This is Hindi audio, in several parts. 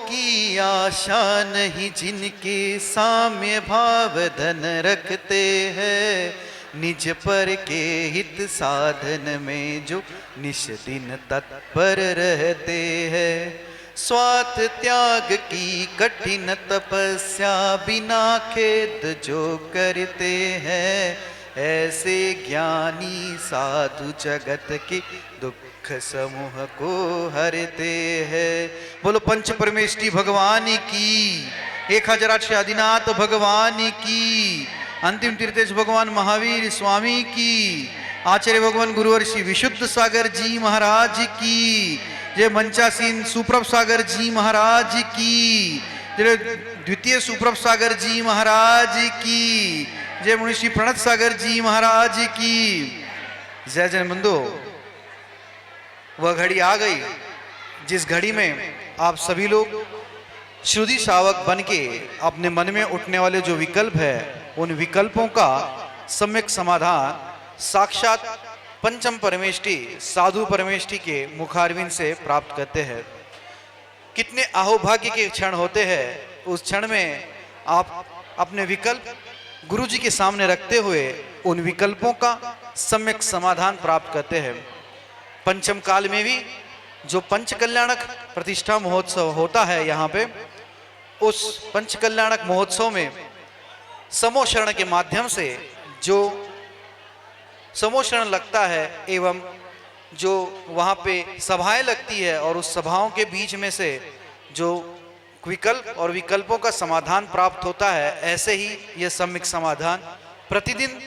की आशा नहीं, जिनके साम्य भाव धन रखते हैं, निज पर के हित साधन में जो निश दिन तत्पर रहते हैं। स्वार्थ त्याग की कठिन तपस्या बिना खेद जो करते हैं, ऐसे ज्ञानी साधु जगत के दुख समूह को हरते हैं। बोलो पंच परमेष्टि भगवान की, 1008 आदिनाथ भगवान की, अंतिम तीर्थेश भगवान महावीर स्वामी की, आचार्य भगवान गुरुवर्षि विशुद्ध सागर जी महाराज की जय, मंचासीन सुप्रभ सागर जी महाराज की जय, द्वितीय सुप्रभ सागर जी महाराज की जय, मुनिषि प्रणत सागर जी महाराज की जय। जय बंधु, वह घड़ी आ गई जिस घड़ी में आप सभी लोग श्रुति शावक बन के अपने मन में उठने वाले जो विकल्प है, उन विकल्पों का सम्यक समाधान साक्षात पंचम परमेष्टि साधु परमेष्टि के मुखारविंद से प्राप्त करते हैं। कितने अहोभाग्य के क्षण होते हैं, उस क्षण में आप अपने विकल्प गुरु जी के सामने रखते हुए उन विकल्पों का सम्यक समाधान प्राप्त करते हैं। पंचम काल में भी जो पंच कल्याणक प्रतिष्ठा महोत्सव होता है, यहाँ पे उस पंच कल्याणक महोत्सव में समोशरण के माध्यम से जो समोशरण लगता है एवं जो वहाँ पे सभाएं लगती है और उस सभाओं के बीच में से जो विकल्प और विकल्पों का समाधान प्राप्त होता है, ऐसे ही यह सम्यक समाधान प्रतिदिन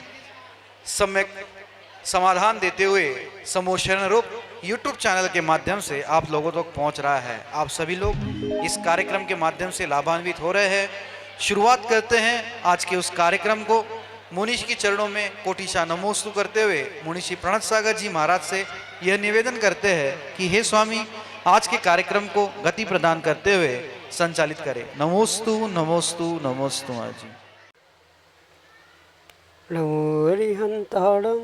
सम्यक समाधान देते हुए समोशरण रूप YouTube चैनल के माध्यम से आप लोगों तक पहुंच रहा है। आप सभी लोग इस कार्यक्रम के माध्यम से लाभान्वित हो रहे हैं। शुरुआत करते हैं आज के उस कार्यक्रम को मुनीष के चरणों में कोटिशा नमोस्तु करते हुए मुनीषी प्रणत सागर जी महाराज से यह निवेदन करते हैं कि हे स्वामी, आज के कार्यक्रम को गति प्रदान करते हुए संचालित करें। नमोस्तु नमोस्तु नमोस्तु महाराज जी। नमो हरिहंताड़म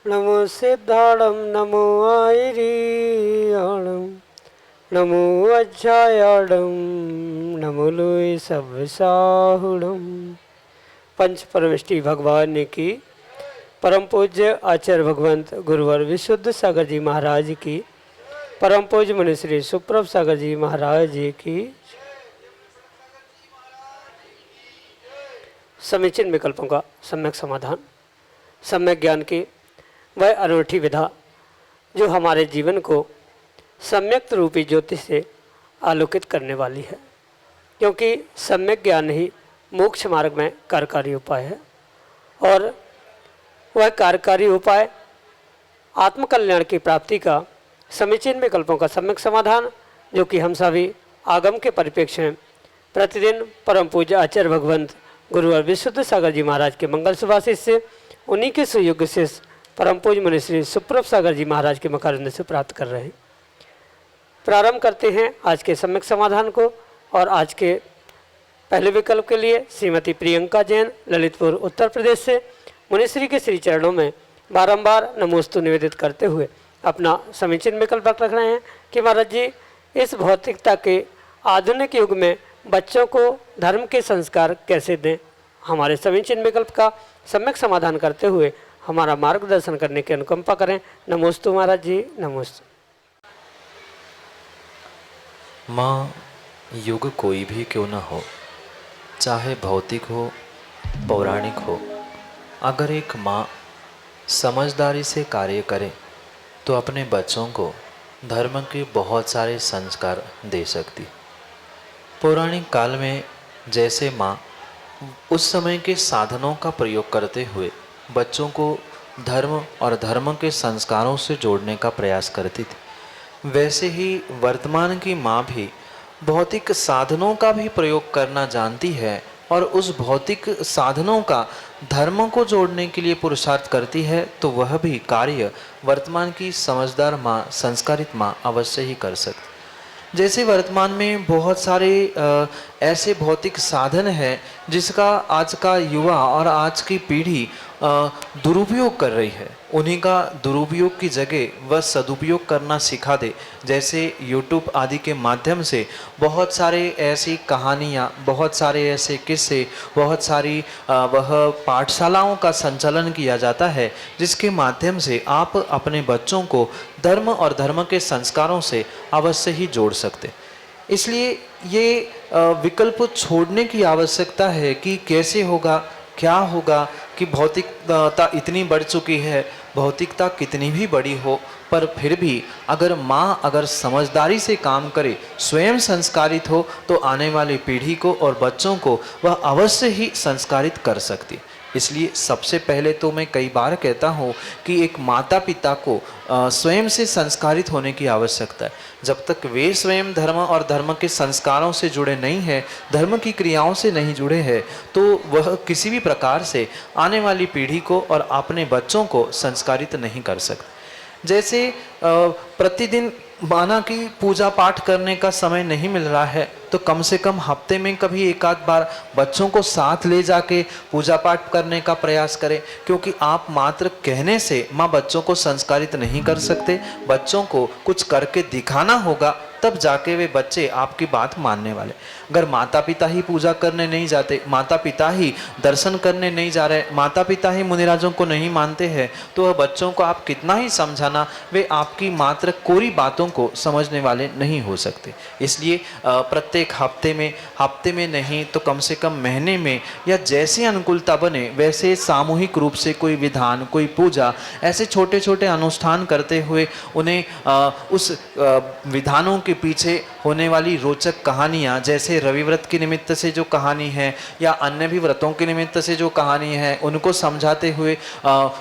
नमो सिद्धाड़म नमो आयरियाणम नमो अज्जायाड़म नमो लोय सब साहुड़म। पंच परमेष्टि भगवान की, परम पूज्य आचार्य भगवंत गुरुवर विशुद्ध सागर जी महाराज की, परम पूज्य मुनि श्री सुप्रभ सागर जी महाराज जी की। समीचीन विकल्पों का सम्यक समाधान, सम्यक ज्ञान की वह अनूठी विधा जो हमारे जीवन को सम्यक रूपी ज्योति से आलोकित करने वाली है, क्योंकि सम्यक ज्ञान ही मोक्ष मार्ग में कार्यकारी उपाय है और वह कार्यकारी उपाय आत्मकल्याण की प्राप्ति का समीचीन विकल्पों का सम्यक समाधान, जो कि हम सभी आगम के परिप्रेक्ष्य में प्रतिदिन परम पूज्य आचार्य भगवंत गुरुवर विशुद्ध सागर जी महाराज के मंगल सुभाषिष से, उन्हीं के सुयुग से परम पूज्य मुनि श्री सुप्रभ सागर जी महाराज के मकरंद से प्राप्त कर रहे हैं। प्रारंभ करते हैं आज के सम्यक समाधान को। और आज के पहले विकल्प के लिए श्रीमती प्रियंका जैन ललितपुर उत्तर प्रदेश से मुनिश्री के श्री चरणों में बारंबार नमोस्तु निवेदित करते हुए अपना समीचीन विकल्प रख रहे हैं कि महाराज जी, इस भौतिकता के आधुनिक युग में बच्चों को धर्म के संस्कार कैसे दें। हमारे समीचीन विकल्प का सम्यक समाधान करते हुए हमारा मार्गदर्शन करने की अनुकंपा करें। नमोस्तु महाराज जी, नमोस्तु। माँ, युग कोई भी क्यों न हो, चाहे भौतिक हो पौराणिक हो, अगर एक माँ समझदारी से कार्य करे तो अपने बच्चों को धर्म के बहुत सारे संस्कार दे सकती। पौराणिक काल में जैसे माँ उस समय के साधनों का प्रयोग करते हुए बच्चों को धर्म और धर्म के संस्कारों से जोड़ने का प्रयास करती थी, वैसे ही वर्तमान की माँ भी भौतिक साधनों का भी प्रयोग करना जानती है और उस भौतिक साधनों का धर्मों को जोड़ने के लिए पुरुषार्थ करती है, तो वह भी कार्य वर्तमान की समझदार माँ, संस्कारित माँ अवश्य ही कर सकती। जैसे वर्तमान में बहुत सारे ऐसे भौतिक साधन हैं जिसका आज का युवा और आज की पीढ़ी दुरुपयोग कर रही है, उन्हीं का दुरुपयोग की जगह वह सदुपयोग करना सिखा दे। जैसे यूट्यूब आदि के माध्यम से बहुत सारे ऐसी कहानियाँ, बहुत सारे ऐसे किस्से, बहुत सारी वह पाठशालाओं का संचालन किया जाता है, जिसके माध्यम से आप अपने बच्चों को धर्म और धर्म के संस्कारों से अवश्य ही जोड़ सकते। इसलिए ये विकल्प छोड़ने की आवश्यकता है कि कैसे होगा, क्या होगा, कि भौतिकता इतनी बढ़ चुकी है, भौतिकता कितनी भी बड़ी हो, पर फिर भी अगर माँ अगर समझदारी से काम करे, स्वयं संस्कारित हो, तो आने वाली पीढ़ी को और बच्चों को वह अवश्य ही संस्कारित कर सकती। इसलिए सबसे पहले तो मैं कई बार कहता हूँ कि एक माता पिता को स्वयं से संस्कारित होने की आवश्यकता है। जब तक वे स्वयं धर्म और धर्म के संस्कारों से जुड़े नहीं हैं, धर्म की क्रियाओं से नहीं जुड़े हैं, तो वह किसी भी प्रकार से आने वाली पीढ़ी को और अपने बच्चों को संस्कारित नहीं कर सकते। जैसे प्रतिदिन माना कि पूजा पाठ करने का समय नहीं मिल रहा है, तो कम से कम हफ्ते में कभी एक आध बार बच्चों को साथ ले जाके पूजा पाठ करने का प्रयास करें। क्योंकि आप मात्र कहने से माँ बच्चों को संस्कारित नहीं कर सकते, बच्चों को कुछ करके दिखाना होगा, तब जाके वे बच्चे आपकी बात मानने वाले। अगर माता पिता ही पूजा करने नहीं जाते, माता पिता ही दर्शन करने नहीं जा रहे, माता पिता ही मुनिराजों को नहीं मानते हैं, तो वह बच्चों को आप कितना ही समझाना, वे आपकी मात्र कोरी बातों को समझने वाले नहीं हो सकते। इसलिए प्रत्येक हफ्ते में नहीं तो कम से कम महीने में, या जैसी अनुकूलता बने वैसे सामूहिक रूप से कोई विधान, कोई पूजा, ऐसे छोटे छोटे अनुष्ठान करते हुए उन्हें उस विधानों के पीछे होने वाली रोचक कहानियाँ, जैसे रवि व्रत के निमित्त से जो कहानी है या अन्य भी व्रतों के निमित्त से जो कहानी है, उनको समझाते हुए,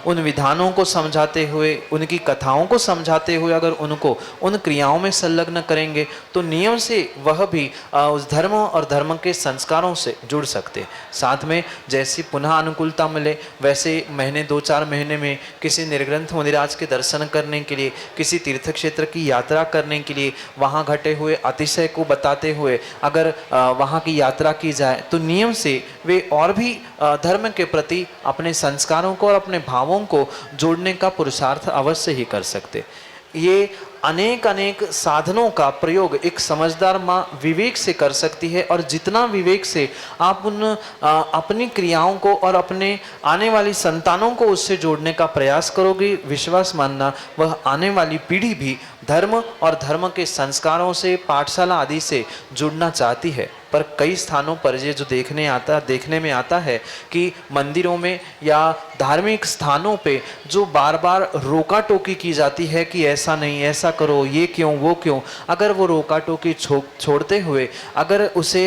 उन विधानों को समझाते हुए, उनकी कथाओं को समझाते हुए अगर उनको उन क्रियाओं में संलग्न करेंगे, तो नियम से वह भी उस धर्म और धर्म के संस्कारों से जुड़ सकते। साथ में जैसी पुनः अनुकूलता मिले, वैसे महीने 2-4 महीने में किसी निर्ग्रंथ मुनिराज के दर्शन करने के लिए, किसी तीर्थ क्षेत्र की यात्रा करने के लिए, वहाँ घटे हुए अतिशय को बताते हुए अगर वहाँ की यात्रा की जाए, तो नियम से वे और भी धर्म के प्रति अपने संस्कारों को और अपने भावों को जोड़ने का पुरुषार्थ अवश्य ही कर सकते। ये अनेक साधनों का प्रयोग एक समझदार माँ विवेक से कर सकती है, और जितना विवेक से आप उन अपनी क्रियाओं को और अपने आने वाली संतानों को उससे जोड़ने का प्रयास करोगे, विश्वास मानना वह आने वाली पीढ़ी भी धर्म और धर्म के संस्कारों से, पाठशाला आदि से जुड़ना चाहती है। पर कई स्थानों पर ये जो देखने में आता है कि मंदिरों में या धार्मिक स्थानों पे जो बार बार रोका टोकी की जाती है कि ऐसा नहीं, ऐसा करो, ये क्यों, वो क्यों। अगर वो रोका टोकी छोड़ते हुए अगर उसे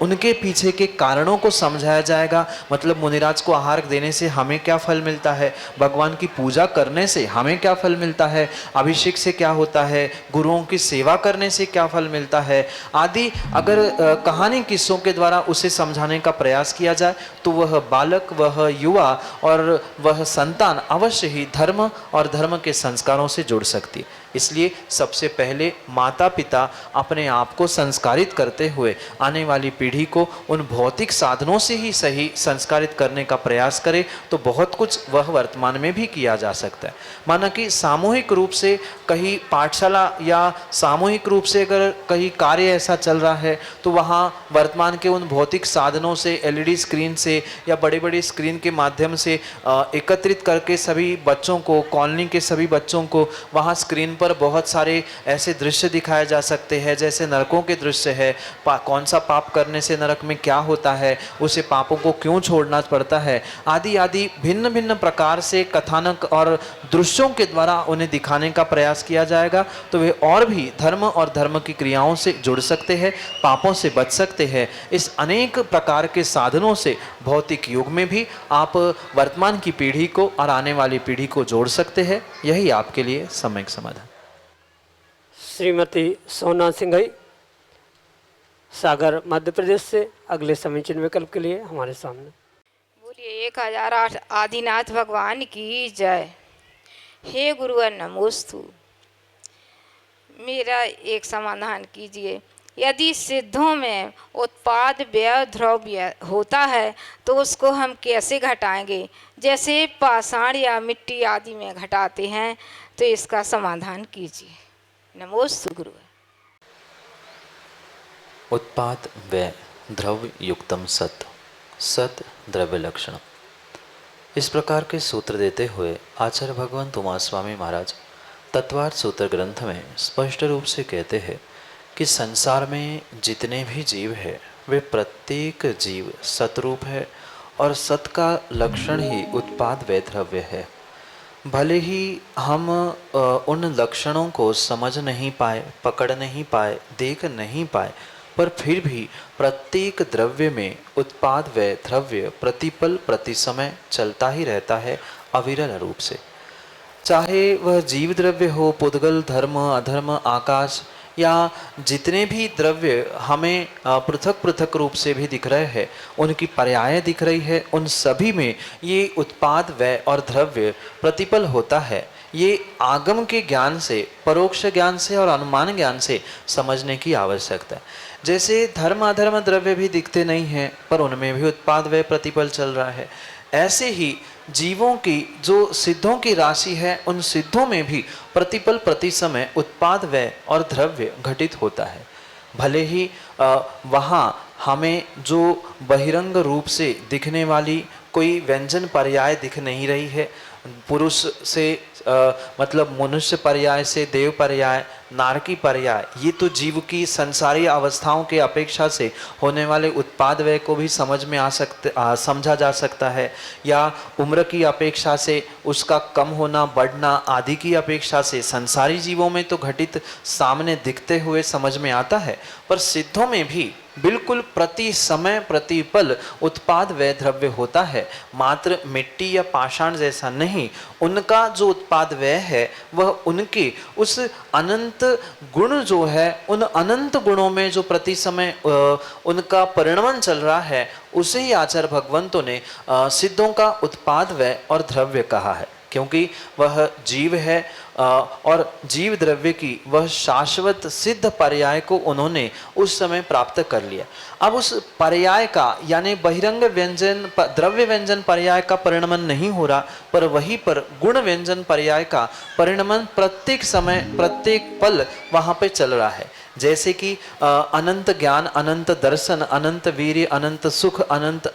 उनके पीछे के कारणों को समझाया जाएगा, मतलब मुनिराज को आहार देने से हमें क्या फल मिलता है, भगवान की पूजा करने से हमें क्या फल मिलता है, अभिषेक से क्या होता है, गुरुओं की सेवा करने से क्या फल मिलता है आदि, अगर कहानी किस्सों के द्वारा उसे समझाने का प्रयास किया जाए, तो वह बालक, वह युवा और वह संतान अवश्य ही धर्म और धर्म के संस्कारों से जुड़ सकती है। इसलिए सबसे पहले माता पिता अपने आप को संस्कारित करते हुए आने वाली पीढ़ी को उन भौतिक साधनों से ही सही संस्कारित करने का प्रयास करे, तो बहुत कुछ वह वर्तमान में भी किया जा सकता है। माना कि सामूहिक रूप से कहीं पाठशाला या सामूहिक रूप से अगर कहीं कार्य ऐसा चल रहा है, तो वहाँ वर्तमान के उन भौतिक साधनों से, एलईडी स्क्रीन से या बड़े बड़े स्क्रीन के माध्यम से एकत्रित करके सभी बच्चों को, कॉलोनी के सभी बच्चों को वहाँ स्क्रीन पर बहुत सारे ऐसे दृश्य दिखाए जा सकते हैं, जैसे नरकों के दृश्य है, कौन सा पाप करने से नरक में क्या होता है, उसे पापों को क्यों छोड़ना पड़ता है, आदि आदि भिन्न भिन्न प्रकार से कथानक और दृश्यों के द्वारा उन्हें दिखाने का प्रयास किया जाएगा, तो वे और भी धर्म और धर्म की क्रियाओं से जुड़ सकते हैं, पापों से बच सकते हैं। इस अनेक प्रकार के साधनों से भौतिक युग में भी आप वर्तमान की पीढ़ी को और आने वाली पीढ़ी को जोड़ सकते हैं। यही आपके लिए सम्यक समाधान। श्रीमती सोना सिंघई, सागर, मध्य प्रदेश से अगले समीचीन विकल्प के लिए हमारे सामने। बोलिए 1008 आदिनाथ भगवान की जय। हे गुरुवर नमोस्तु। मेरा एक समाधान कीजिए। यदि सिद्धों में उत्पाद व्यय द्रव्य होता है तो उसको हम कैसे घटाएंगे? जैसे पाषाण या मिट्टी आदि में घटाते हैं, तो इसका समाधान कीजिए। नमोस्तु गुरु। उत्पाद व्यय द्रव्य युक्तम सत, सत द्रव्य लक्षण। इस प्रकार के सूत्र देते हुए आचार्य भगवंत उमा स्वामी महाराज तत्वार्थ सूत्र ग्रंथ में स्पष्ट रूप से कहते हैं कि संसार में जितने भी जीव है वे प्रत्येक जीव सतरूप है और सत का लक्षण ही उत्पाद व्यय द्रव्य है। भले ही हम उन लक्षणों को समझ नहीं पाए, पकड़ नहीं पाए, देख नहीं पाए, पर फिर भी प्रत्येक द्रव्य में उत्पाद व्यय द्रव्य प्रतिपल प्रति समय चलता ही रहता है अविरल रूप से। चाहे वह जीव द्रव्य हो, पुद्गल, धर्म, अधर्म, आकाश या जितने भी द्रव्य हमें पृथक पृथक रूप से भी दिख रहे हैं, उनकी पर्याय दिख रही है, उन सभी में ये उत्पाद व्यय और द्रव्य प्रतिपल होता है। ये आगम के ज्ञान से, परोक्ष ज्ञान से और अनुमान ज्ञान से समझने की आवश्यकता है। जैसे धर्म अधर्म द्रव्य भी दिखते नहीं हैं, पर उनमें भी उत्पाद व्यय प्रतिपल चल रहा है, ऐसे ही जीवों की जो सिद्धों की राशि है, उन सिद्धों में भी प्रतिपल प्रति समय उत्पाद व्यय और द्रव्य घटित होता है। भले ही वहाँ हमें जो बहिरंग रूप से दिखने वाली कोई व्यंजन पर्याय दिख नहीं रही है, पुरुष से मतलब मनुष्य पर्याय से देव पर्याय, नारकी पर्याय, ये तो जीव की संसारी अवस्थाओं के अपेक्षा से होने वाले उत्पाद व्यय को भी समझ में समझा जा सकता है, या उम्र की अपेक्षा से उसका कम होना, बढ़ना आदि की अपेक्षा से संसारी जीवों में तो घटित सामने दिखते हुए समझ में आता है, पर सिद्धों में भी बिल्कुल प्रति समय प्रतिपल उत्पाद व्यय द्रव्य होता है। मात्र मिट्टी या पाषाण जैसा नहीं, उनका जो उत्पाद व्यय है वह उनके उस अनंत गुण जो है, उन अनंत गुणों में जो प्रति समय उनका परिणमन चल रहा है, उसे ही आचार्य भगवंतों ने सिद्धों का उत्पाद व्यय और द्रव्य कहा है। क्योंकि वह जीव है और जीव द्रव्य की वह शाश्वत सिद्ध पर्याय को उन्होंने उस समय प्राप्त कर लिया। अब उस पर्याय का यानी बहिरंग व्यंजन द्रव्य व्यंजन पर्याय का परिणमन नहीं हो रहा, पर वहीं पर गुण व्यंजन पर्याय का परिणमन प्रत्येक समय प्रत्येक पल वहाँ पे चल रहा है। जैसे कि अनंत ज्ञान, अनंत दर्शन, अनंत वीर्य, अनंत सुख, अनंत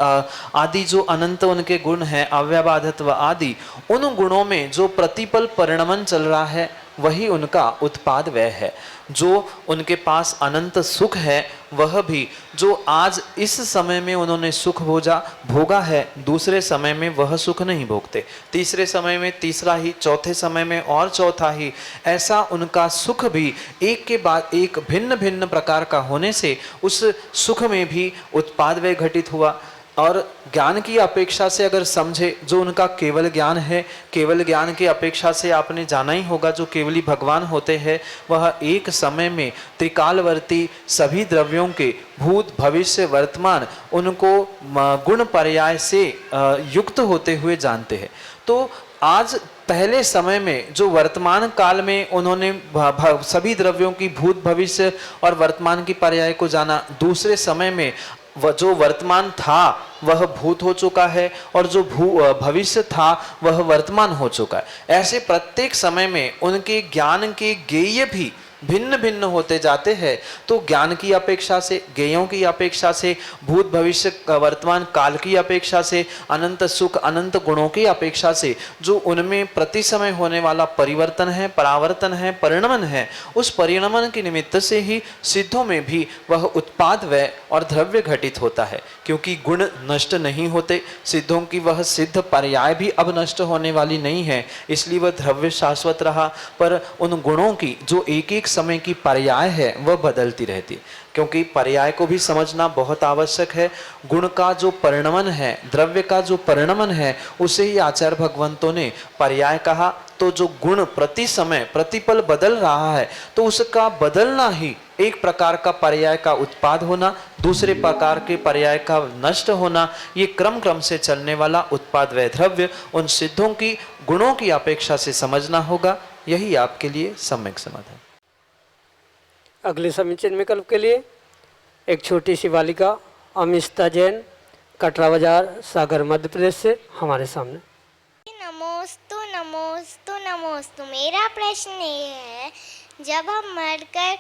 आदि जो अनंत उनके गुण हैं, अव्यबाधत्व आदि, उन गुणों में जो प्रतिपल परिणमन चल रहा है वही उनका उत्पाद व्यय है। जो उनके पास अनंत सुख है, वह भी जो आज इस समय में उन्होंने सुख भोगा है, दूसरे समय में वह सुख नहीं भोगते, तीसरे समय में तीसरा ही, चौथे समय में और चौथा ही, ऐसा उनका सुख भी एक के बाद एक भिन्न भिन्न प्रकार का होने से उस सुख में भी उत्पाद व्यय घटित हुआ। और ज्ञान की अपेक्षा से अगर समझे, जो उनका केवल ज्ञान है, केवल ज्ञान की अपेक्षा से आपने जाना ही होगा, जो केवली भगवान होते हैं वह एक समय में त्रिकालवर्ती सभी द्रव्यों के भूत भविष्य वर्तमान उनको गुण पर्याय से युक्त होते हुए जानते हैं। तो आज पहले समय में जो वर्तमान काल में उन्होंने सभी द्रव्यों की भूत भविष्य और वर्तमान की पर्याय को जाना, दूसरे समय में वह जो वर्तमान था वह भूत हो चुका है और जो भविष्य था वह वर्तमान हो चुका है। ऐसे प्रत्येक समय में उनके ज्ञान के ज्ञेय भी भिन्न भिन्न होते जाते हैं। तो ज्ञान की अपेक्षा से, ज्ञेयों की अपेक्षा से, भूत भविष्य वर्तमान काल की अपेक्षा से, अनंत सुख अनंत गुणों की अपेक्षा से जो उनमें प्रति समय होने वाला परिवर्तन है, परावर्तन है, परिणमन है, उस परिणमन के निमित्त से ही सिद्धों में भी वह उत्पाद व्यय और द्रव्य घटित होता है। क्योंकि गुण नष्ट नहीं होते, सिद्धों की वह सिद्ध पर्याय भी अब नष्ट होने वाली नहीं है, इसलिए वह द्रव्य शाश्वत रहा, पर उन गुणों की जो एक एक समय की पर्याय है वह बदलती रहती। क्योंकि पर्याय को भी समझना बहुत आवश्यक है। गुण का जो परिणमन है, द्रव्य का जो परिणमन है, उसे ही आचार्य भगवंतों ने पर्याय कहा। तो जो गुण प्रति समय प्रतिपल बदल रहा है, तो उसका बदलना ही एक प्रकार का पर्याय का उत्पाद होना, दूसरे प्रकार के पर्याय का नष्ट होना, ये क्रम क्रम से चलने वाला उत्पाद व्यय द्रव्य उन सिद्धों की गुणों की अपेक्षा से समझना होगा। यही आपके लिए सम्यक समाधान। अगले समीचीन विकल्प के लिए एक छोटी सी बालिका अमिष्ता जैन, कटरा बाजार, सागर, मध्य प्रदेश से हमारे सामने। नमोस्तु नमोस्तु नमोस्तु। मेरा प्रश्न ये है, जब हम मरकर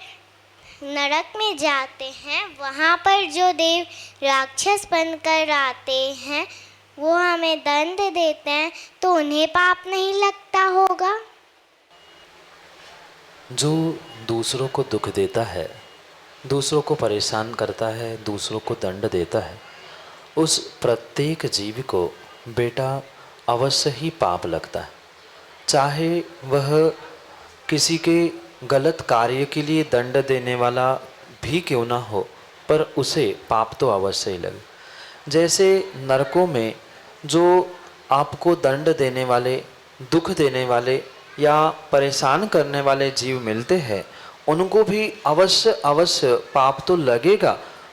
नरक में जाते हैं, वहाँ पर जो देव राक्षस बनकर आते हैं वो हमें दंड देते हैं, तो उन्हें पाप नहीं लगता होगा? जो दूसरों को दुख देता है, दूसरों को परेशान करता है, दूसरों को दंड देता है, उस प्रत्येक जीव को बेटा अवश्य ही पाप लगता है। चाहे वह किसी के गलत कार्य के लिए दंड देने वाला भी क्यों ना हो, पर उसे पाप तो अवश्य ही लगे। जैसे नरकों में जो आपको दंड देने वाले, दुख देने वाले या परेशान करने वाले जीव मिलते हैं, उनको भी अवश्य पाप तो लगेगा,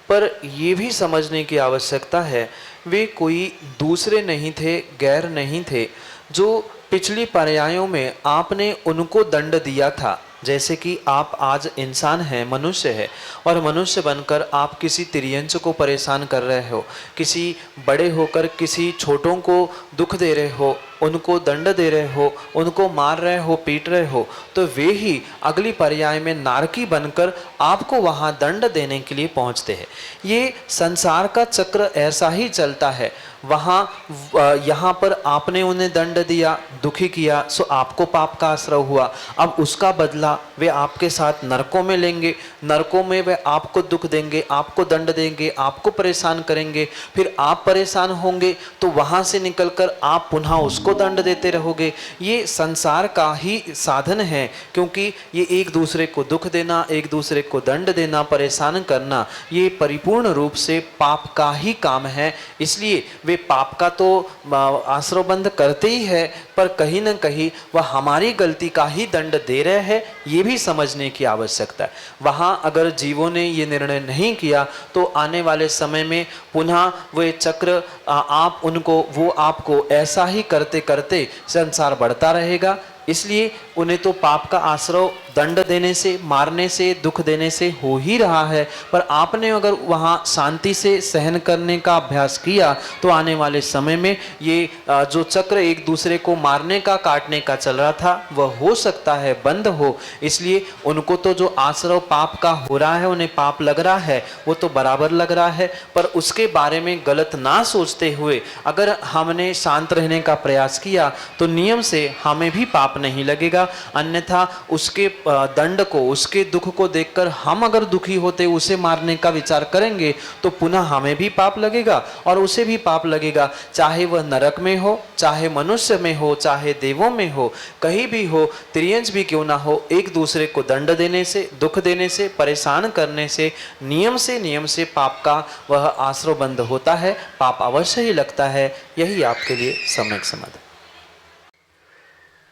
पर ये भी समझने की आवश्यकता है वे कोई दूसरे नहीं थे, गैर नहीं थे, जो पिछली पर्यायों में आपने उनको दंड दिया था। जैसे कि आप आज इंसान हैं, मनुष्य है, और मनुष्य बनकर आप किसी तिर्यंच को परेशान कर रहे हो, किसी बड़े होकर किसी छोटों को दुख दे रहे हो, उनको दंड दे रहे हो, उनको मार रहे हो, पीट रहे हो, तो वे ही अगली पर्याय में नारकी बनकर आपको वहाँ दंड देने के लिए पहुँचते हैं। ये संसार का चक्र ऐसा ही चलता है। यहाँ पर आपने उन्हें दंड दिया, दुखी किया, सो आपको पाप का आश्रय हुआ। अब उसका बदला वे आपके साथ नरकों में लेंगे, नरकों में वे आपको दुख देंगे, आपको दंड देंगे, आपको परेशान करेंगे, फिर आप परेशान होंगे तो वहाँ से निकलकर आप पुनः उसको दंड देते रहोगे। ये संसार का ही साधन है, क्योंकि ये एक दूसरे को दुख देना, एक दूसरे को दंड देना, परेशान करना, ये परिपूर्ण रूप से पाप का ही काम है। इसलिए वे पाप का तो आश्रयबंध करते ही है, पर कहीं न कहीं वह हमारी गलती का ही दंड दे रहे हैं, ये भी समझने की आवश्यकता है। वहाँ अगर जीवों ने ये निर्णय नहीं किया तो आने वाले समय में पुनः वे चक्र आप उनको, वो आपको ऐसा ही करते करते संसार बढ़ता रहेगा। इसलिए उन्हें तो पाप का आश्रय दंड देने से, मारने से, दुख देने से हो ही रहा है, पर आपने अगर वहाँ शांति से सहन करने का अभ्यास किया तो आने वाले समय में ये जो चक्र एक दूसरे को मारने का, काटने का चल रहा था, वह हो सकता है बंद हो। इसलिए उनको तो जो आश्रय पाप का हो रहा है, उन्हें पाप लग रहा है, वो तो बराबर लग रहा है, पर उसके बारे में गलत ना सोचते हुए अगर हमने शांत रहने का प्रयास किया तो नियम से हमें भी पाप नहीं लगेगा। अन्यथा उसके दंड को, उसके दुख को देखकर हम अगर दुखी होते, उसे मारने का विचार करेंगे तो पुनः हमें भी पाप लगेगा और उसे भी पाप लगेगा। चाहे वह नरक में हो, चाहे मनुष्य में हो, चाहे देवों में हो, कहीं भी हो, त्रियंच भी क्यों ना हो, एक दूसरे को दंड देने से, दुख देने से, परेशान करने से, नियम से पाप का वह आश्रयबंध होता है, पाप अवश्य ही लगता है। यही आपके लिए सम्यक समाधान।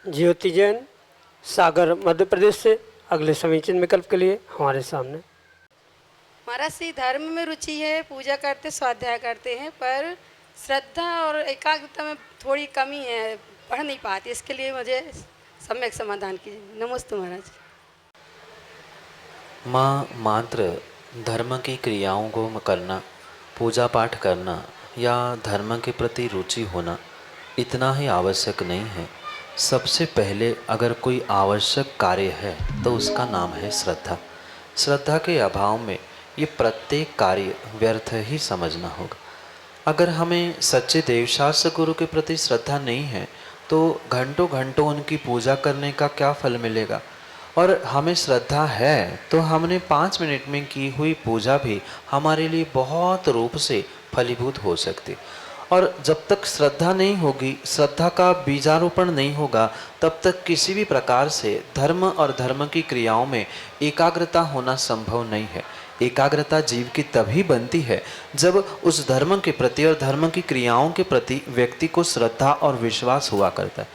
ज्योति जैन, सागर, मध्य प्रदेश से अगले समीचीन विकल्प के लिए हमारे सामने। महाराज श्री धर्म में रुचि है, पूजा करते, स्वाध्याय करते हैं, पर श्रद्धा और एकाग्रता में थोड़ी कमी है, पढ़ नहीं पाती। इसके लिए मुझे सम्यक समाधान कीजिए। नमस्ते महाराज। माँ, मात्र धर्म की क्रियाओं को करना, पूजा पाठ करना या धर्म के प्रति रुचि होना इतना ही आवश्यक नहीं है। सबसे पहले अगर कोई आवश्यक कार्य है तो उसका नाम है श्रद्धा। श्रद्धा के अभाव में ये प्रत्येक कार्य व्यर्थ ही समझना होगा। अगर हमें सच्चे देवशास्त्र गुरु के प्रति श्रद्धा नहीं है तो घंटों घंटों उनकी पूजा करने का क्या फल मिलेगा। और हमें श्रद्धा है तो हमने 5 मिनट में की हुई पूजा भी हमारे लिए बहुत रूप से फलीभूत हो सकती। और जब तक श्रद्धा नहीं होगी, श्रद्धा का बीजारोपण नहीं होगा, तब तक किसी भी प्रकार से धर्म और धर्म की क्रियाओं में एकाग्रता होना संभव नहीं है। एकाग्रता जीव की तभी बनती है जब उस धर्म के प्रति और धर्म की क्रियाओं के प्रति व्यक्ति को श्रद्धा और विश्वास हुआ करता है।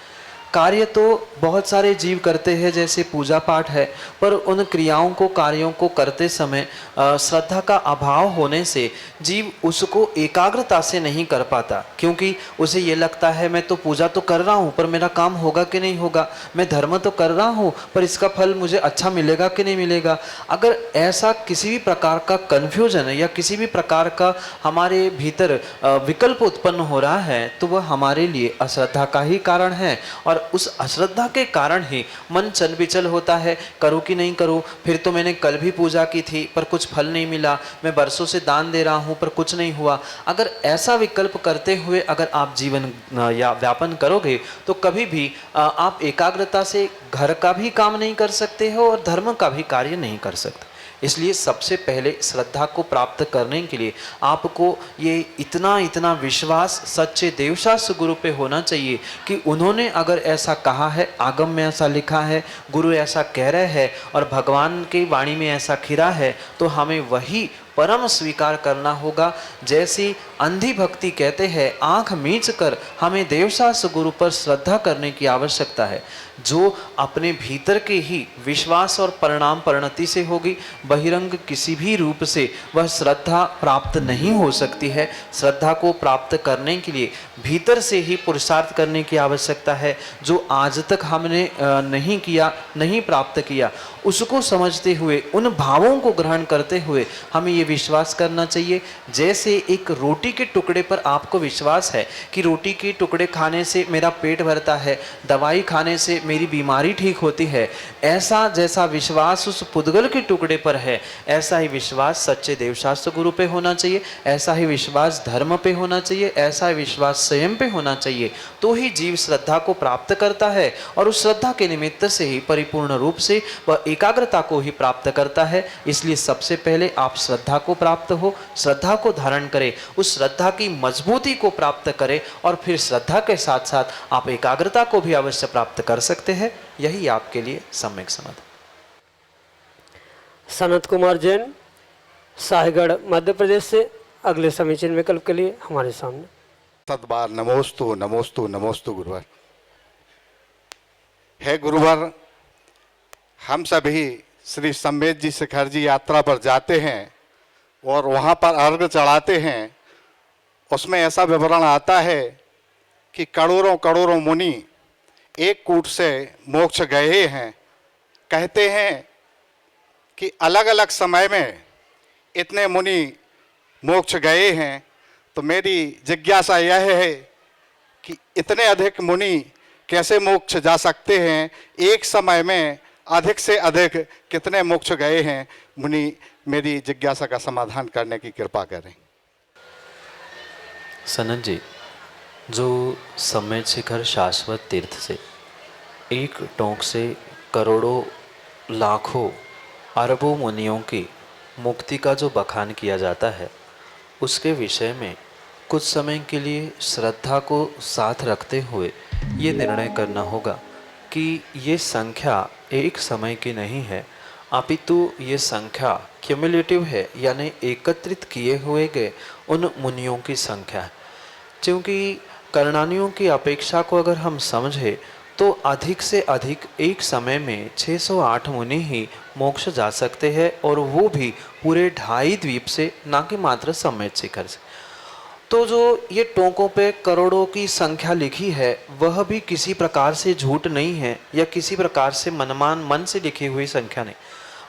कार्य तो बहुत सारे जीव करते हैं, जैसे पूजा पाठ है, पर उन क्रियाओं को, कार्यों को करते समय श्रद्धा का अभाव होने से जीव उसको एकाग्रता से नहीं कर पाता, क्योंकि उसे ये लगता है मैं तो पूजा तो कर रहा हूँ पर मेरा काम होगा कि नहीं होगा, मैं धर्म तो कर रहा हूँ पर इसका फल मुझे अच्छा मिलेगा कि नहीं मिलेगा। अगर ऐसा किसी भी प्रकार का कन्फ्यूजन या किसी भी प्रकार का हमारे भीतर विकल्प उत्पन्न हो रहा है तो वह हमारे लिए अश्रद्धा का ही कारण है, और उस अश्रद्धा के कारण ही मन चल बिचल होता है, करूँ कि नहीं करूँ, फिर तो मैंने कल भी पूजा की थी पर कुछ फल नहीं मिला, मैं बरसों से दान दे रहा हूँ पर कुछ नहीं हुआ। अगर ऐसा विकल्प करते हुए अगर आप जीवन या व्यापन करोगे तो कभी भी आप एकाग्रता से घर का भी काम नहीं कर सकते हो और धर्म का भी कार्य नहीं कर सकते। इसलिए सबसे पहले श्रद्धा को प्राप्त करने के लिए आपको ये इतना विश्वास सच्चे देवशास्त्र गुरु पे होना चाहिए कि उन्होंने अगर ऐसा कहा है, आगम में ऐसा लिखा है, गुरु ऐसा कह रहे हैं और भगवान की वाणी में ऐसा खिरा है, तो हमें वही परम स्वीकार करना होगा। जैसी अंधी भक्ति कहते हैं, आंख मीच कर हमें देवशास्त्र गुरु पर श्रद्धा करने की आवश्यकता है। जो अपने भीतर के ही विश्वास और परिणाम परिणति से होगी, बहिरंग किसी भी रूप से वह श्रद्धा प्राप्त नहीं हो सकती है। श्रद्धा को प्राप्त करने के लिए भीतर से ही पुरुषार्थ करने की आवश्यकता है। जो आज तक हमने नहीं किया, नहीं प्राप्त किया, उसको समझते हुए, उन भावों को ग्रहण करते हुए हमें ये विश्वास करना चाहिए। जैसे एक रोटी के टुकड़े पर आपको विश्वास है कि रोटी के टुकड़े खाने से मेरा पेट भरता है, दवाई खाने से मेरी बीमारी ठीक होती है, ऐसा जैसा विश्वास उस पुद्गल के टुकड़े पर है, ऐसा ही विश्वास सच्चे देवशास्त्र गुरु पे होना चाहिए, ऐसा ही विश्वास धर्म पे होना चाहिए, ऐसा ही विश्वास स्वयं पे होना चाहिए। तो ही जीव श्रद्धा को प्राप्त करता है और उस श्रद्धा के निमित्त से ही परिपूर्ण रूप से वह एकाग्रता को ही प्राप्त करता है। इसलिए सबसे पहले आप श्रद्धा को प्राप्त हो, श्रद्धा को धारण करें, उस श्रद्धा की मजबूती को प्राप्त करें और फिर श्रद्धा के साथ साथ आप एकाग्रता को भी अवश्य प्राप्त कर सकते हैं। यही आपके लिए सम्यक समाधान। सनत कुमार जैन, साहिगढ़, मध्य प्रदेश से अगले समीचीन विकल्प के लिए हमारे सामने। सतबार नमोस्तु नमोस्तु नमोस्तु गुरुवर। है गुरुवर, हम सभी श्री सम्मेद जी शिखर जी यात्रा पर जाते हैं और वहाँ पर अर्घ चढ़ाते हैं। उसमें ऐसा विवरण आता है कि करोड़ों करोड़ों मुनि एक कूट से मोक्ष गए हैं। कहते हैं कि अलग अलग समय में इतने मुनि मोक्ष गए हैं। तो मेरी जिज्ञासा यह है कि इतने अधिक मुनि कैसे मोक्ष जा सकते हैं? एक समय में अधिक से अधिक कितने मोक्ष गए हैं मुनि? मेरी जिज्ञासा का समाधान करने की कृपा करें। सनत जी, जो सम्मेद शिखर शाश्वत तीर्थ से एक टोंक से करोड़ों लाखों अरबों मुनियों की मुक्ति का जो बखान किया जाता है, उसके विषय में कुछ समय के लिए श्रद्धा को साथ रखते हुए ये निर्णय करना होगा कि ये संख्या एक समय की नहीं है, अपितु ये संख्या क्यूमुलेटिव है, यानी एकत्रित किए हुए गए उन मुनियों की संख्या है। क्योंकि कर्णानियों की अपेक्षा को अगर हम समझें तो अधिक से अधिक एक समय में 608 मुनि ही मोक्ष जा सकते हैं, और वो भी पूरे 2.5 द्वीप से, ना कि मात्र सम्मेद शिखर से। तो जो ये टोंकों पे करोड़ों की संख्या लिखी है, वह भी किसी प्रकार से झूठ नहीं है या किसी प्रकार से मनमान मन से लिखी हुई संख्या नहीं।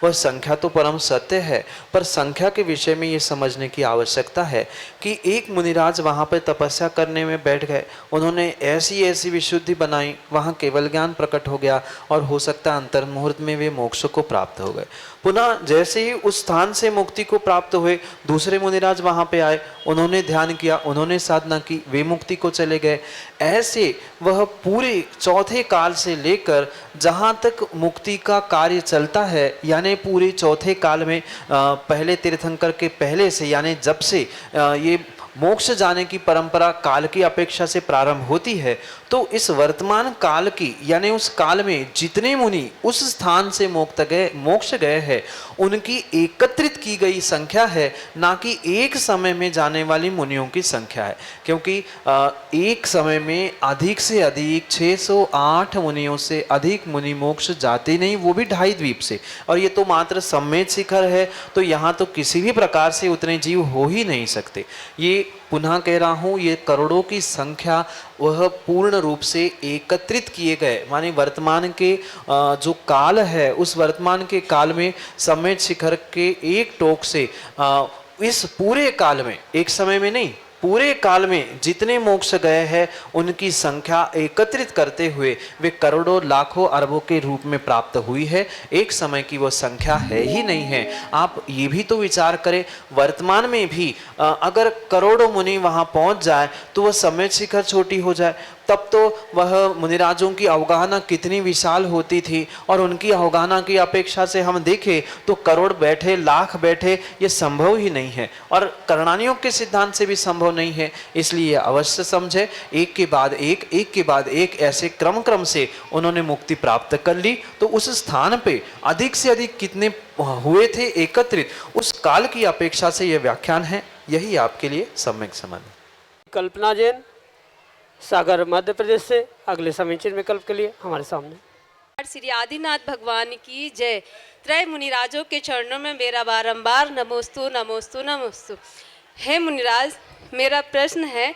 वह संख्या तो परम सत्य है, पर संख्या के विषय में ये समझने की आवश्यकता है कि एक मुनिराज वहाँ पर तपस्या करने में बैठ गए, उन्होंने ऐसी ऐसी विशुद्धि बनाई, वहाँ केवल ज्ञान प्रकट हो गया और हो सकता है अंतर मुहूर्त में वे मोक्ष को प्राप्त हो गए। पुनः जैसे ही उस स्थान से मुक्ति को प्राप्त हुए, दूसरे मुनिराज वहाँ पे आए, उन्होंने ध्यान किया, उन्होंने साधना की, वे मुक्ति को चले गए। ऐसे वह पूरे चौथे काल से लेकर जहाँ तक मुक्ति का कार्य चलता है, यानी पूरे चौथे काल में पहले तीर्थंकर के पहले से, यानी जब से ये मोक्ष जाने की परंपरा काल की अपेक्षा से प्रारंभ होती है, तो इस वर्तमान काल की यानी उस काल में जितने मुनि उस स्थान से मोक्ष गए हैं उनकी एकत्रित की गई संख्या है, ना कि एक समय में जाने वाली मुनियों की संख्या है। क्योंकि एक समय में अधिक से अधिक 608 मुनियों से अधिक मुनि मोक्ष जाते नहीं, वो भी 2.5 द्वीप से, और ये तो मात्र सम्मेद शिखर है, तो यहाँ तो किसी भी प्रकार से उतने जीव हो ही नहीं सकते। ये पुनः कह रहा हूँ, ये करोड़ों की संख्या वह पूर्ण रूप से एकत्रित किए गए, माने वर्तमान के जो काल है उस वर्तमान के काल में सम्मेद शिखर के एक टोक से इस पूरे काल में, एक समय में नहीं, पूरे काल में जितने मोक्ष गए हैं उनकी संख्या एकत्रित करते हुए वे करोड़ों लाखों अरबों के रूप में प्राप्त हुई है। एक समय की वो संख्या है ही नहीं है। आप ये भी तो विचार करें, वर्तमान में भी अगर करोड़ों मुनि वहां पहुंच जाए तो वह सम्मेद शिखर छोटी हो जाए, तब तो वह मुनिराजों की अवगाहना कितनी विशाल होती थी, और उनकी अवगाहना की अपेक्षा से हम देखें तो करोड़ बैठे, लाख बैठे, ये संभव ही नहीं है, और करणानियों के सिद्धांत से भी संभव नहीं है। इसलिए अवश्य समझे, एक के बाद एक ऐसे क्रम से उन्होंने मुक्ति प्राप्त कर ली। तो उस स्थान पे अधिक से अधिक कितने हुए थे एकत्रित, उस काल की अपेक्षा से यह व्याख्यान है। यही आपके लिए सम्यक समाधि। कल्पना जैन, सागर, मध्य प्रदेश से अगले समीचीन विकल्प के लिए हमारे सामने। श्री आदिनाथ भगवान की जय। त्रय मुनिराजों के चरणों में मेरा बारंबार नमोस्तु नमोस्तु नमोस्तु। हे मुनिराज, मेरा प्रश्न है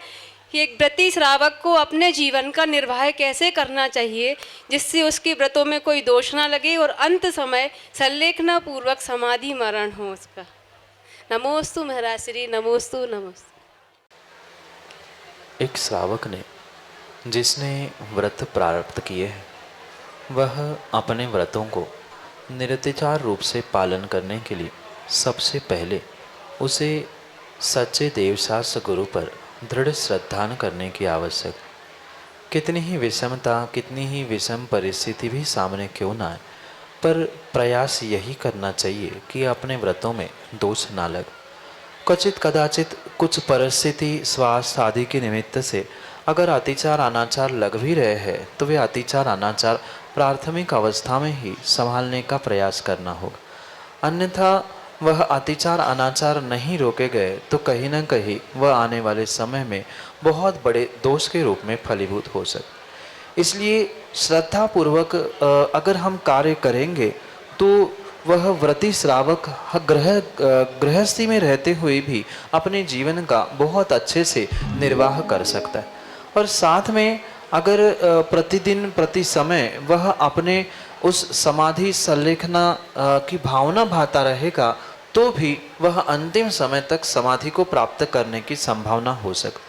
कि एक व्रती श्रावक को अपने जीवन का निर्वाह कैसे करना चाहिए जिससे उसके व्रतों में कोई दोष ना लगे और अंत समय संलेखना पूर्वक समाधि मरण हो उसका। नमोस्तु महाराज श्री, नमोस्तु नमोस्तु। एक श्रावक ने, जिसने व्रत प्रारब्ध किए हैं, वह अपने व्रतों को निरतिचार रूप से पालन करने के लिए सबसे पहले उसे सच्चे देवशास्त्र गुरु पर दृढ़ श्रद्धान करने की आवश्यक। कितनी ही विषमता, कितनी ही विषम परिस्थिति भी सामने क्यों ना आए, पर प्रयास यही करना चाहिए कि अपने व्रतों में दोष ना लगे। क्वचित कदाचित कुछ परिस्थिति, स्वास्थ्य आदि के निमित्त से अगर अतिचार अनाचार लग भी रहे हैं तो वे अतिचार अनाचार प्राथमिक अवस्था में ही संभालने का प्रयास करना होगा, अन्यथा वह अतिचार अनाचार नहीं रोके गए तो कहीं ना कहीं वह आने वाले समय में बहुत बड़े दोष के रूप में फलीभूत हो सकते। इसलिए श्रद्धापूर्वक अगर हम कार्य करेंगे तो वह व्रती श्रावक गृहस्थी में रहते हुए भी अपने जीवन का बहुत अच्छे से निर्वाह कर सकता है। और साथ में अगर प्रतिदिन प्रति समय वह अपने उस समाधि संलेखना की भावना भाता रहेगा तो भी वह अंतिम समय तक समाधि को प्राप्त करने की संभावना हो सकती।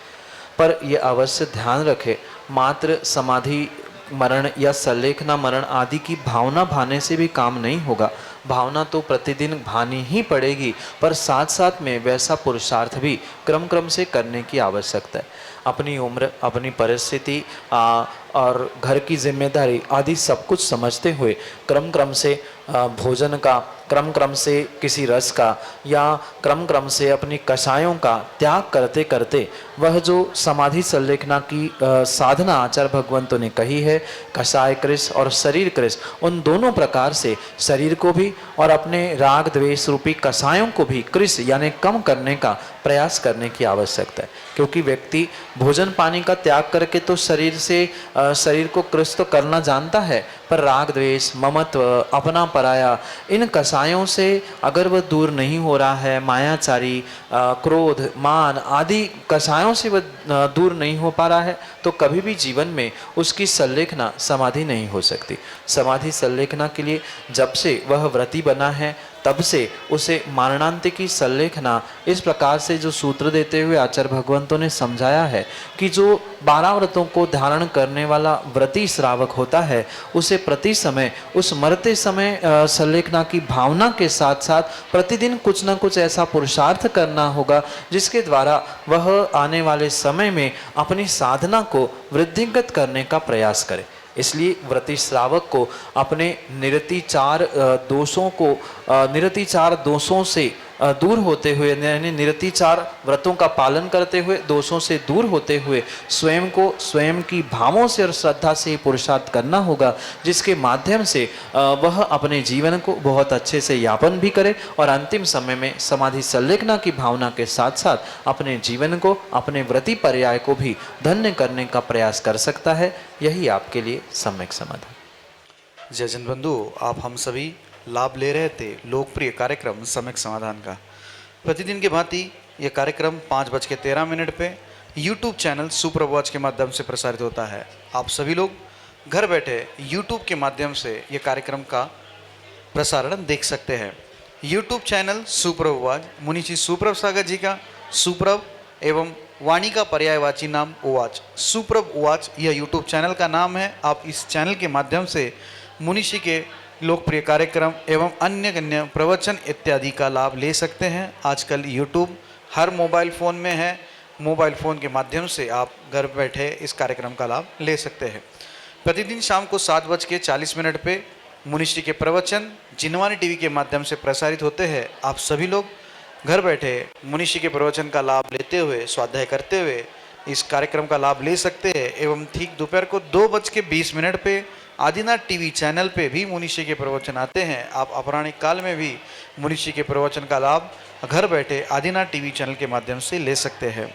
पर यह अवश्य ध्यान रखें, मात्र समाधि मरण या संलेखना मरण आदि की भावना भाने से भी काम नहीं होगा। भावना तो प्रतिदिन भानी ही पड़ेगी, पर साथ साथ में वैसा पुरुषार्थ भी क्रम से करने की आवश्यकता है। अपनी उम्र, अपनी परिस्थिति और घर की जिम्मेदारी आदि सब कुछ समझते हुए क्रम से भोजन का, क्रम से किसी रस का, या क्रम से अपनी कषायों का त्याग करते करते वह जो समाधि संलेखना की साधना आचार्य भगवंतों ने कही है, कषाय कृष और शरीर कृष, उन दोनों प्रकार से शरीर को भी और अपने राग द्वेष रूपी कषायों को भी कृष यानी कम करने का प्रयास करने की आवश्यकता है। क्योंकि व्यक्ति भोजन पानी का त्याग करके तो शरीर को कृष तो करना जानता है, पर राग द्वेष, ममत्व, अपना पराया, इन कषायों से अगर वह दूर नहीं हो रहा है, मायाचारी, क्रोध, मान आदि कषायों से वह दूर नहीं हो पा रहा है, तो कभी भी जीवन में उसकी संलेखना समाधि नहीं हो सकती। समाधि संलेखना के लिए जब से वह व्रती बना है तब से उसे मारणांत की संलेखना इस प्रकार से जो सूत्र देते हुए आचार्य भगवंतों ने समझाया है कि जो 12 व्रतों को धारण करने वाला व्रती श्रावक होता है उसे प्रति समय उस मरते समय संलेखना की भावना के साथ साथ प्रतिदिन कुछ न कुछ ऐसा पुरुषार्थ करना होगा जिसके द्वारा वह आने वाले समय में अपनी साधना को वृद्धिगत करने का प्रयास करे। इसलिए व्रती श्रावक को अपने निरतिचार दोषों से दूर होते हुए, यानी निरतिचार व्रतों का पालन करते हुए, दोषों से दूर होते हुए स्वयं को स्वयं की भावों से और श्रद्धा से पुरुषार्थ करना होगा, जिसके माध्यम से वह अपने जीवन को बहुत अच्छे से यापन भी करे और अंतिम समय में समाधि संलेखना की भावना के साथ साथ अपने जीवन को, अपने व्रती पर्याय को भी धन्य करने का प्रयास कर सकता है। यही आपके लिए सम्यक समाधान। जयजन बंधु, आप हम सभी लाभ ले रहे थे लोकप्रिय कार्यक्रम सम्यक समाधान का। प्रतिदिन की भांति यह कार्यक्रम 5:13 पे YouTube चैनल सुप्रभात के माध्यम से प्रसारित होता है। आप सभी लोग घर बैठे YouTube के माध्यम से ये कार्यक्रम का प्रसारण देख सकते हैं। YouTube चैनल सुप्रभात, मुनिषी सुप्रभ सागर जी का सुप्रभ एवं वाणी का पर्यायवाची नाम उवाच, सुप्रभ उवाच यह YouTube चैनल का नाम है। आप इस चैनल के माध्यम से मुनिषी के लोकप्रिय कार्यक्रम एवं अन्य प्रवचन इत्यादि का लाभ ले सकते हैं। आजकल YouTube हर मोबाइल फ़ोन में है। मोबाइल फ़ोन के माध्यम से आप घर बैठे इस कार्यक्रम का लाभ ले सकते हैं। प्रतिदिन शाम को 7:40 पे मुनिषी के प्रवचन जिनवानी टीवी के माध्यम से प्रसारित होते हैं। आप सभी लोग घर बैठे मुनिषी के प्रवचन का लाभ लेते हुए, स्वाध्याय करते हुए इस कार्यक्रम का लाभ ले सकते हैं। एवं ठीक दोपहर को 2:20 पे आदिनाथ टीवी चैनल पे भी मुनिषी के प्रवचन आते हैं। आप अपराह्न काल में भी मुनिषी के प्रवचन का लाभ घर बैठे आदिनाथ टीवी चैनल के माध्यम से ले सकते हैं।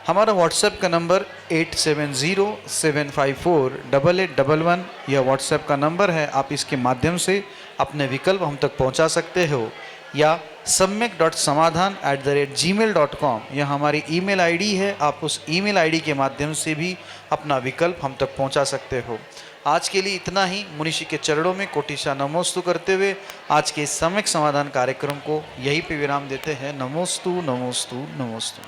हमारा व्हाट्सएप का नंबर 8707548811 यह व्हाट्सएप का नंबर है। आप इसके माध्यम से अपने विकल्प हम तक पहुंचा सकते हो, या samyak.samadhan@gmail.com यह हमारी ईमेल आईडी है। आप उस ईमेल आईडी के माध्यम से भी अपना विकल्प हम तक पहुंचा सकते हो। आज के लिए इतना ही। मुनिषी के चरणों में कोटिशा नमोस्तु करते हुए आज के सम्यक समाधान कार्यक्रम को यहीं पे विराम देते हैं। नमोस्तु नमोस्तु नमोस्तु।